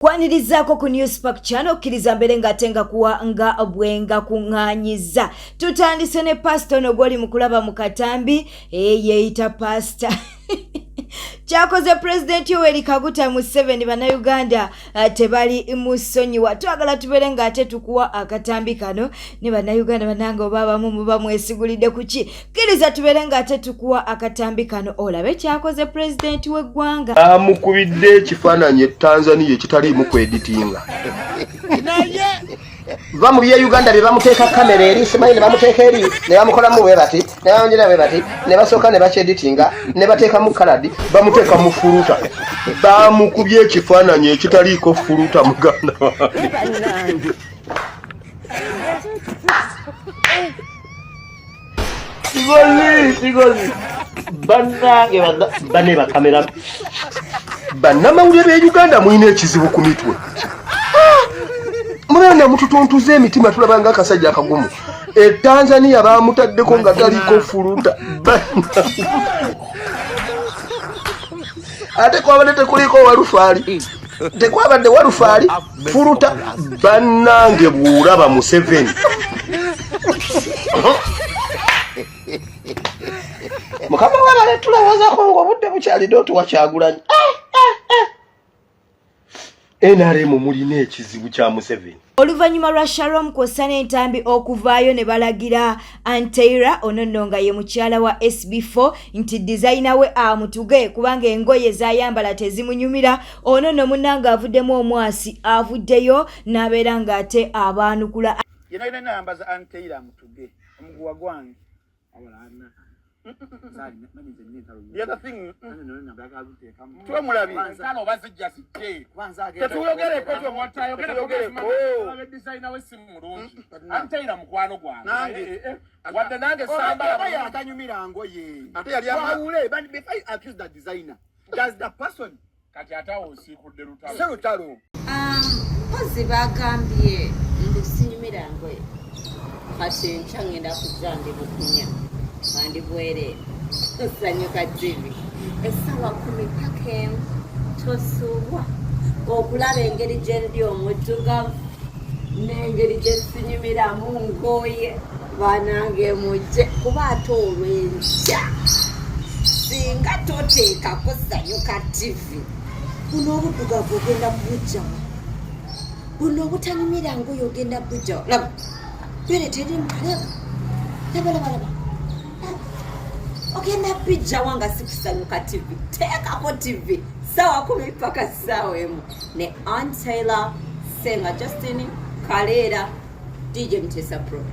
Kwanirizaako ku Newspark Channel okkiriza mbere ng'atenga kuwa nga bwenga kuŋŋaanyiza. Tutandise ne pastor ono gw'oli mu kulaba mu katambi yeeyita pastor. Kyakoze President Yoweri Kaguta Museveni bannayuganda tebali musonyiwa. Twagala tubeere ng'ate tukuwa akatambi kano ne bannayuganda bannange oba abamu muba mwesigulidde ku ki. Kkiriza tubeere ng'ate tukuwa akatambi kano olabe kyakoze President w'eggwanga. Amukubidde ekifaananyi Tanzania ekitaliimu kweditinga. Va mu bye Uganda bye bamuteeka kamera eri simanyi ne bamuteeka eri ne bamukolamu bwe bati ne bamwongera bwe bati ne basooka ne bakyeditinga ne bateeka mu kaladi bamuteeka mu fuluta. Bamukubye ekifaananyi ekitaliiko fuluta muganda wange. Sigoli bannange bane bakamera bannamawulire b'e Uganda mulina ekizibu ku mitwe. Mwana mututuntuze emitima tulabanga akasajja akagumu. Tanzania bamutaddeko nga taliko fuluta. Ate kwabadde tekuliko walufaali. Tekwabadde walufaali fuluta bannange bw'olaba Museveni. Mukama wabale tulawoozako ng'obudde bukyalidde otuwa Kyagulanyi. NRM mulina ekizibu kya Museveni. Oluvannyuma lwa Shalom Kosana entambi okuvaayo ne balagira Anteira ono nno nga ye mukyala wa SB4 nti designer we amutuge kubanga engoye zayambala tezimunyumira. Ono nno munnanga avuddemu omwasi avuddeyo n'abeera ng'ate abaanukula. Yena ina namba za Anteira amutuge omuguwa gwange awalana. The other thing, tuwe mulabi. Kano bazijja sitte. Tetuyogere ko twe mwatayo ko designer we simu mulungi. Anteira mukwano gwange. Nange Wadde nange samba yakanyumira ngoye. Ate yali amawule if I accuse the designer. Does the person kati atawo sikudde lutalo. Serutalo. Pozi bagambye ndusinyumira ngoye. Kati nchangenda kujande bukunya. Bandi bwere tusanyuka TV esawa 10 pake tosuwa okulaba engeri gyendi omujjugavu n'engeri gyesinyumira mu ngoye banange mujje kuba ate olw'enkya singa toteeka kusanyuka TV buno obuddugavu ogenda bujjawa buno obutanyumira ngoye ogenda bujjawa laba tweretera laba ogenda bijja wanga sikusanyuka TV teekako TV sawa 10 paka sawa emu ne Anteira Senga Justin Kalera DJ Mtesa Pro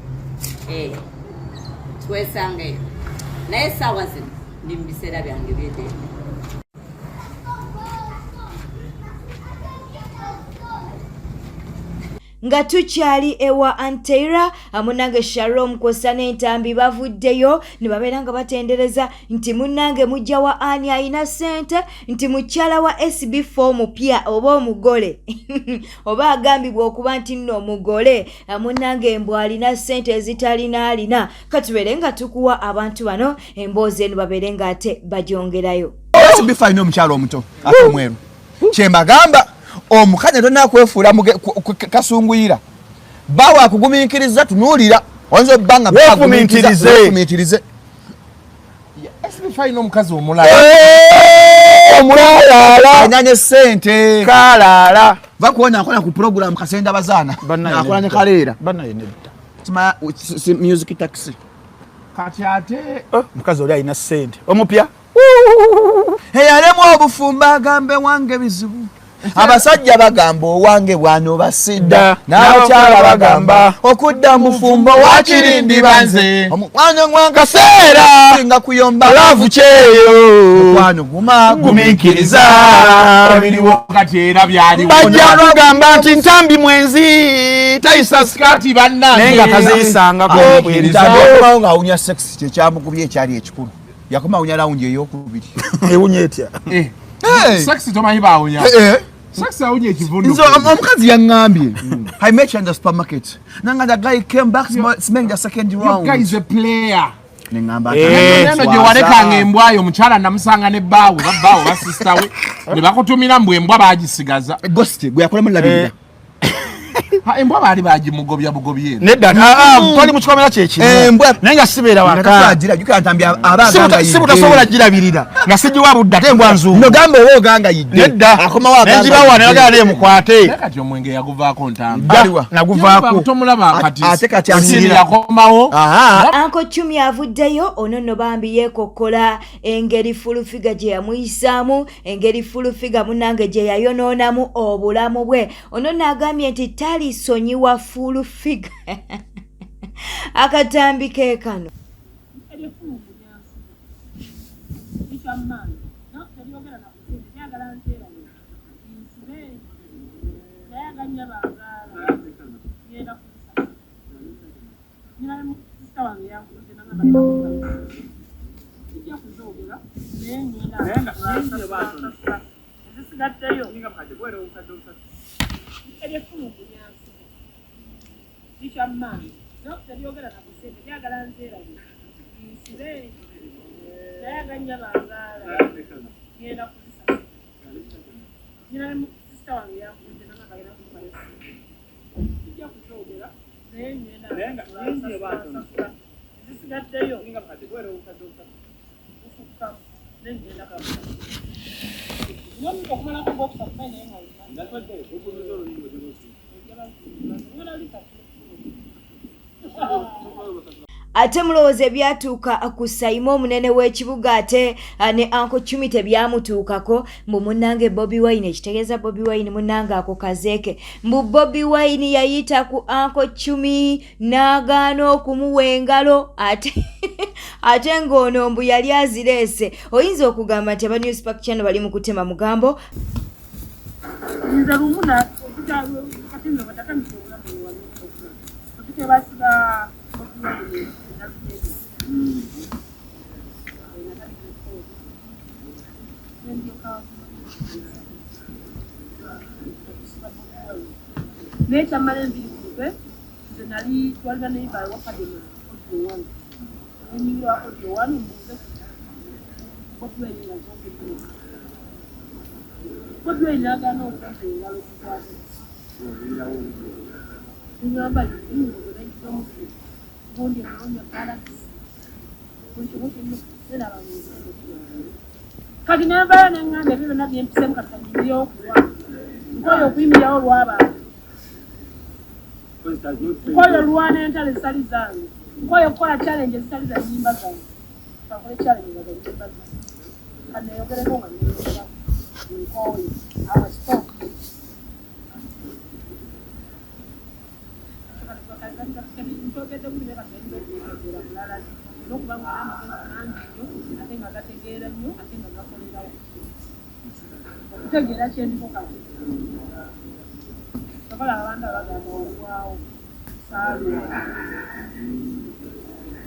twesangeyo naye sawa zino ndi mu biseera byange by'eddembe. Nga tukyali ewa Anteira amunange Shalom Kosana entambi bavuddeyo ne babeera nga batendereza nti munnange mujja wa ani ayina ssente nti mukyala wa SB4 mupya oba omugole oba agambibwa okuba nti nno omugole munnange embwa alina ssente ezitalinaalina katubeere nga tukuwa abantu bano emboozi eno babeere nga ate bagyongerayo. SB4 alina omukyala omuto ate omweru kyembagamba omukanya tonna kwefuula kasunguyira bawa akugumiikiriza tunuulira oyinza obbanga weefumiitirize SB5 n'omukazi omulala anyanya essente kalala bakuwonya akola ku program Kasenda Bazaana akola ne Kaleera music taxi kati ate mukazi oli alina ssente omupya eyalemu obufumba agambe wange bizibu abasajja bagamba owange bwano basidda n'abakyala bagamba okudda mufumbo wa Kirindi banze omukwano gwankaseera singa kuyomba laavu kyeyo mukwano gumiikiriza ebiriwo kati era byaliwo bajja bagamba nti ntambi mwenzi tayisa skati bannange naye nga taziyisangako nga awunya sex kyekyamukubye ekyali ekikulu yakoma awunya lawundi ey'okubiri ewunya etya sex tomanyi baawunya sex awunya ekivundu omukazi yaŋŋambye I met you in the supermarket nanga the guy came back smelling the second round. You guy is a player. nengamba neno gye walekanga embwayo omukyala namusanga ne bbaawe babbaawe basista we ne bakutumira mbu embwa baagisigaza ghost gwe yakolamu labirira embwa baali baagimugobya bugobye nedda twali mu kikomera kyekino embwa naye nga sibeera waka sibutasobola girabirira nga sigiwa budde ate embwa nzungu nogamba oba oganga yidde nedda nenjibawa nayagala naye mukwate kati omwenge yaguvaako ntambula naguvaako tomulaba kati ate kati asiri yakomawo Anko Chumi avuddeyo ono no bambi yeekokkola engeri fulufiga gye yamuyisaamu engeri fulufiga munnange gye yayonoonamu obulamu bwe ono n'agambye nti talisonyiwa fulufiga akatambi ke kano ate mulowooza ebyatuuka ku Saimo omunene w'ekibuga ate ne Anko Chumi tebyamutuukako mbu munnange Bobi Wine ekitegeeza Bobi Wine munnange ako kazeeke mbu Bobi Wine yayita ku Anko Chumi n'agaana okumuwa engalo ate ng'ono mbu yali azireese oyinza okugamba nti aba Newspark Channel bali mu kutema mugambo Necha mane mbili kupe zenali twalga nei ba wakadema audio 1 ni wa audio 1 mbuze kopwe ni nazonge kopwe ni aga no kwa ngalo kwa ni amba ni ngo ni kwa ngondi naona kala kuncho ni na ba kadi namba nangane bibe na BMPM katangiyo kwa ngoyo kuimya olwaba Koyo luwana entale sali zangu. Koyo kwa challenge sali za nyimba zangu. Kwa challenge za nyimba zangu. Kana yogere konga nyimba. Koyo awa stop. Kala wanda bagamba wow salu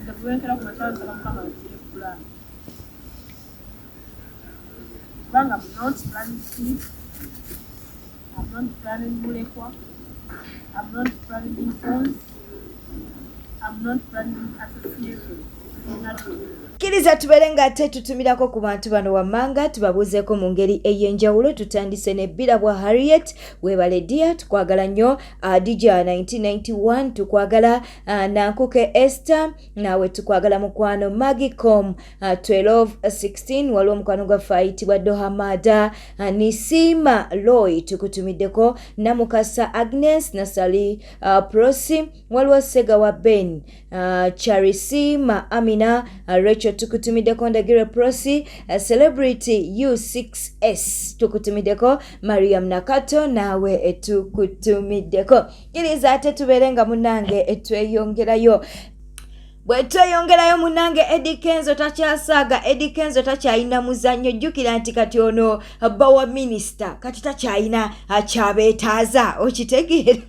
ndabuwekera ku matanza kama kula banga not planning sleep I'm not planning mulekwa I'm not planning phones I'm not planning association Kiriza tubeere nga ate tutumirako ku bantu bano wammanga tubabuuzeeko mu ngeri ey'enjawulo tutandise ne Bira bwa Harriet weebale dia tukwagala nnyo Dija 1991 tukwagala Nankuke Esther nawe tukwagala mukwano Magicom 1216 waliwo mukwano gwaffe ayitibwa Dohamada Nisima Loy tukutumiddeko Namukasa Agnes Nasali Prosi waliwo Sega wa Ben Charisima Amina Rachel tukutumideko Ndagire Prosi Celebrity U6S tukutumideko Mariam Nakato nawe tukutumideko kiriza ate tuberenga munange etweyongerayo bwetweyongerayo munange Eddie Kenzo takyasaaga Eddie Kenzo takyayina muzannyo jjukira nti kati ono bawa minister kati takyayina akyabeetaaza okitegeera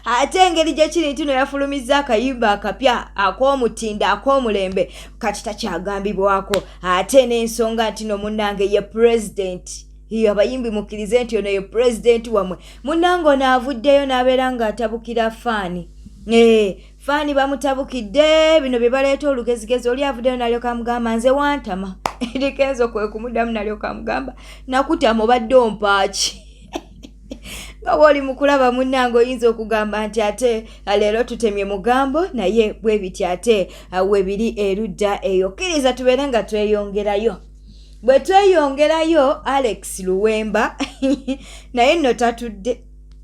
ate engeri gye kiri nti no yafulumizza akayimba akapya ak'omutinda ak'omulembe kati takyagambibwako ate n'ensonga nti no munange ye president hiyo abayimbi mukkirize nti ono ye president wamwe munange ono avuddeyo n'abeera ng'atabukira faani Fani bamutabukidde bino bye baleeta olugezigezi oli avuddeyo nalyoka amugamba nze wantama erikenzo kwe kumuddamu nalyoka amugamba nakutama obadde ompaaki nga bw'oli mu kulaba munnange oyinza okugamba nti ate leero tutemye mugambo naye bwe biti ate webiri erudda eyo kkiriza tubeere nga tweyongerayo bwe tweyongerayo Alex Luwemba naye nno tatudde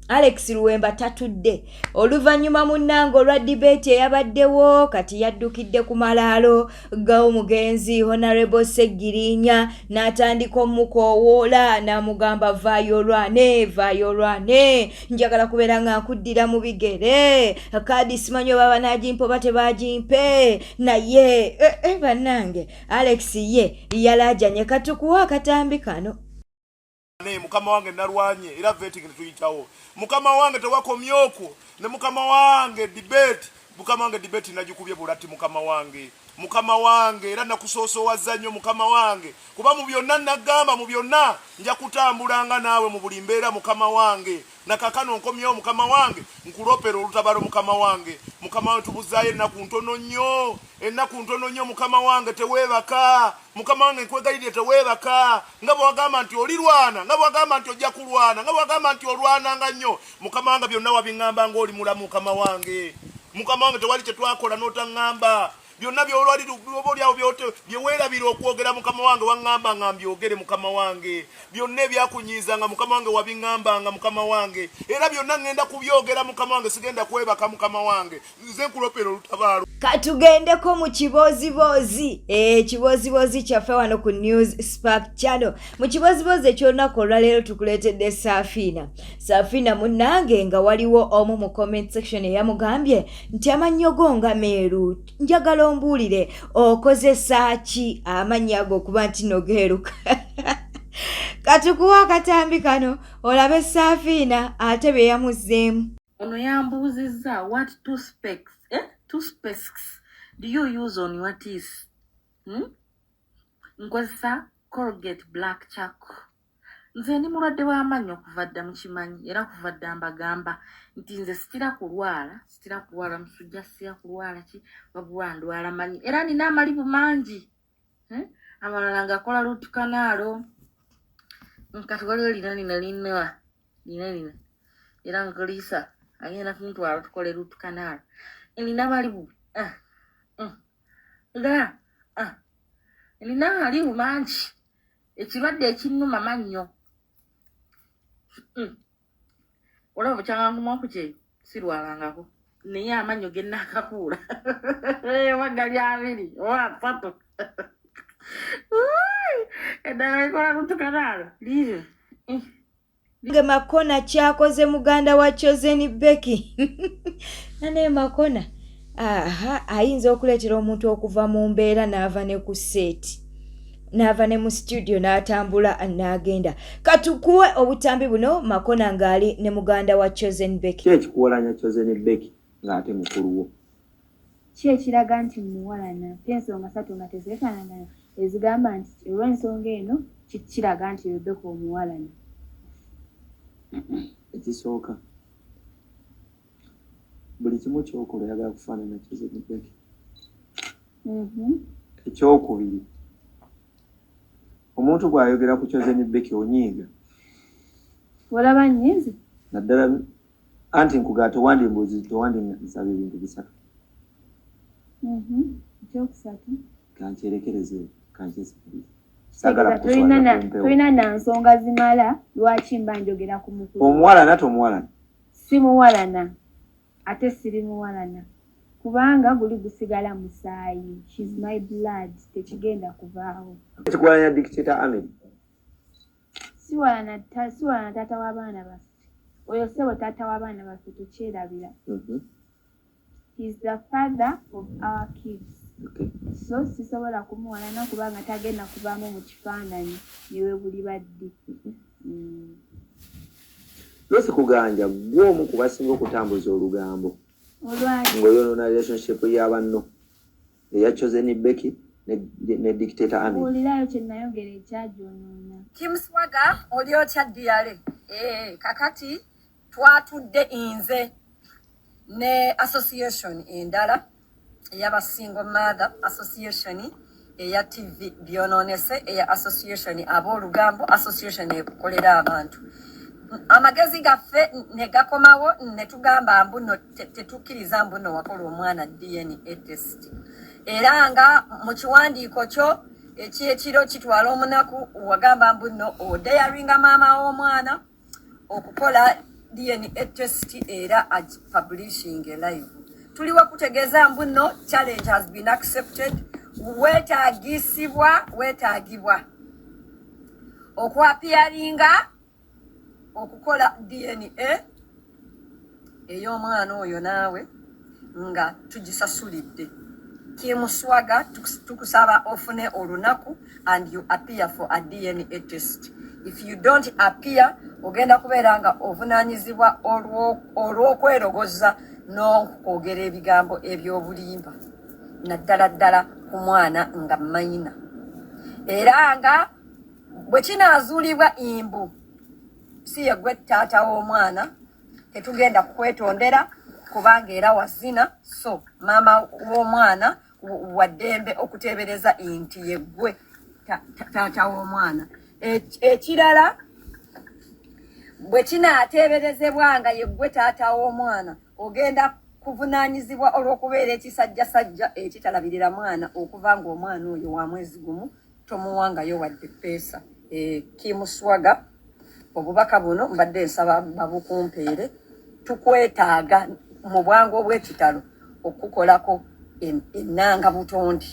Alex Luwemba tatudde oluvannyuma munnange olwa debate eyabaddewo kati yaddukidde ku malaalo g'omugenzi Honorable Segirinya n'atandika omukoowoola n'amugamba vaayo olwane njagala kubeera nga nkuddira mu bigere kaadi simanyi oba banagimpa oba tebagimpe naye bannange Alex ye yalajanye katukuwa akatambi kano mukama wange nalwanye era vetting tuyitawo mukama wange tewakomyoko ne mukama wange debate najikubye bulati mukama wange era nakusoosowaza nnyo mukama wange kuba mu byonna nagamba mu byonna nja kutambulanga naawe mu buli mbeera mukama wange nakakano nkomyewo mukama wange nkulopera olutabalo mukama wange tubuzaayo ennaku ntono nnyo mukama wange teweebaka mukama wange nkwegayirire teweebaka nga bwagamba nti olirwana nga bwagamba nti ojja kulwana nga bwagamba nti olwananga nnyo mukama wange byonna wabiŋŋamba ng'oli mulamu mukama wange tewali kye twakola n'otaŋŋamba byonna byolwali obaolyawo byeweerabira okwogera mukama wange waŋŋamba nga mbyogere mukama wange byonna ebyakunyiizanga mukama wange wabiŋŋambanga mukama wange era byonna ŋŋenda kubyogera mukama wange sigenda kwebaka mukama wange nze nkulopera olutabaalo katugendeko mu kiboozibozi ekiboozibozi kyaffe wano ku News Spark Channel mu kiboozibozi ekyolunaku olwaleero tukuleetedde Saafina munnange nga waliwo omu mu comment section eyamugambye nti amannyo go nga meeru njagala ombuulire okozesa ki amannya ago okuba nti nogeeruka katukuwa akatambi kano olabe Saafina ate bye yamuzzeemu ono yambuuzizza what toothpicks do you use on your teeth? Nkozesa Colgate Black Chalk. Nze ndi mulwadde w'amannyo okuva dda mukimanyi era kuva dda mbagamba nti nze sitira kulwala musujja sitira kulwala ki wabula ndwala manyi era nina amalibu mangi amalala ngakola root canal nkati waliwo lina era nkolisa agenda kuntwala tukole root canal nina amalibu nina amalibu mangi ekirwadde ekinnuma mannyo olaba bukyanganguma okukyeyo sirwalangako naye amannyo ge nnaakakuula wagali 2 oba 3 eddala likola lutukanaalo liizo nge Makona kyakoze muganda wa Chosen Becky naye Makona ayinza okuleetera omuntu okuva mu mbeera n'ava ne ku seeti n'ava ne mu studio n'atambula n'agenda katukuwe obutambi buno Makona ng'ali ne muganda wa Chosen Becky ekikuwalanya Chosen Becky ng'ate mukuluwo ki ekiraga nti muwalana ensonga 3 nga tezeefaanagana ezigamba nti olw'ensonga eno kiraga nti Rebecca omuwalana ekisooka buli kimu kyokola oyagala kufaanana Chosen Becky ekyokubiri omuntu bw'ayogera ku Chosen Becky onyiiga olaba nnyiizi naddala anti nkugaa tewandisaba ebintu bisatu ekyokusatu kankyerekereze kankyesibiri tolina na nsonga zimala lwaki mba njogera ku mukulu omuwalana tomuwalana si muwalana ate siri muwalana kubanga guli gusigala musaayi she's my blood tekigenda kuvaawo ekikuwalanya Dictator Ahmed siwalana taata w'abaana baffe oyo sebo taata w'abaana baffe tukyerabira he's the father of our kids so sisobola kumuwalana kubanga tagenda kuvaamu mu kifaananyi niwe buli baddi lwesi kuganja gw'omu ku basinga okutambuza olugambo ng'oyonoona relationship y'abanno eya Chosen Becky ne Dictator Ahmed olirayo kye nayogera ekyajonoona Kim Swagger oli otya ddiyale kakati twatudde nze ne association endala eyaba single mother association eya TV byononese eya association ab'olugambo association ekolera abantu amagezi gaffe ne gakomawo ne tugamba mbuno tetukkiriza mbuno wakola omwana DNA test era nga mu kiwandiiko kyo ekiro kitwala omunaku wagamba mbuno odayaringa maama w'omwana okukola DNA test era publishing live tuliwo kutegeeza mbuno challenge has been accepted wetaagibwa okwapiyaringa okukola DNA ey'omwana oyo naawe nga tugisasulidde Kimuswaga tukusaba ofune olunaku and you appear for a DNA test. If you don't appear ogenda kubeera nga ovunaanyizibwa olw'okwerogoza n'okwogera ebigambo eby'obulimba naddala ddala ku mwana nga mayina era nga bwe kinaazuulibwa imbu si ye gwe taata w'omwana tetugenda kukwetondera kubanga era wazina so maama w'omwana waddembe okuteebereza nti ye gwe taata w'omwana ekirala bwe kinaateeberezebwa nga ye gwe taata w'omwana ogenda kuvunaanyizibwa olw'okubeera ekisajjasajja ekitalabirira mwana okuva ng'omwana oyo wa mwezi gumu tomuwangayo wadde peesa Kimuswaga obubaka buno mbadde nsaba babukumpeere tukwetaaga mu bwangu obw'ekitalo okukolako ennanga butondi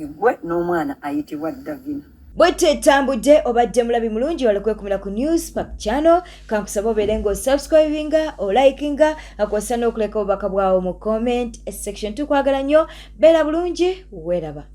igwe n'omwana ayitibwa Davina bwete etambudde obadde mulabi mulungi walekwekumira ku News Park Channel kankusaba obeere ng'osubscribinga olikinga akwasa n'okuleka obubaka bwawo mu comment section tukwagala nnyo beera bulungi weeraba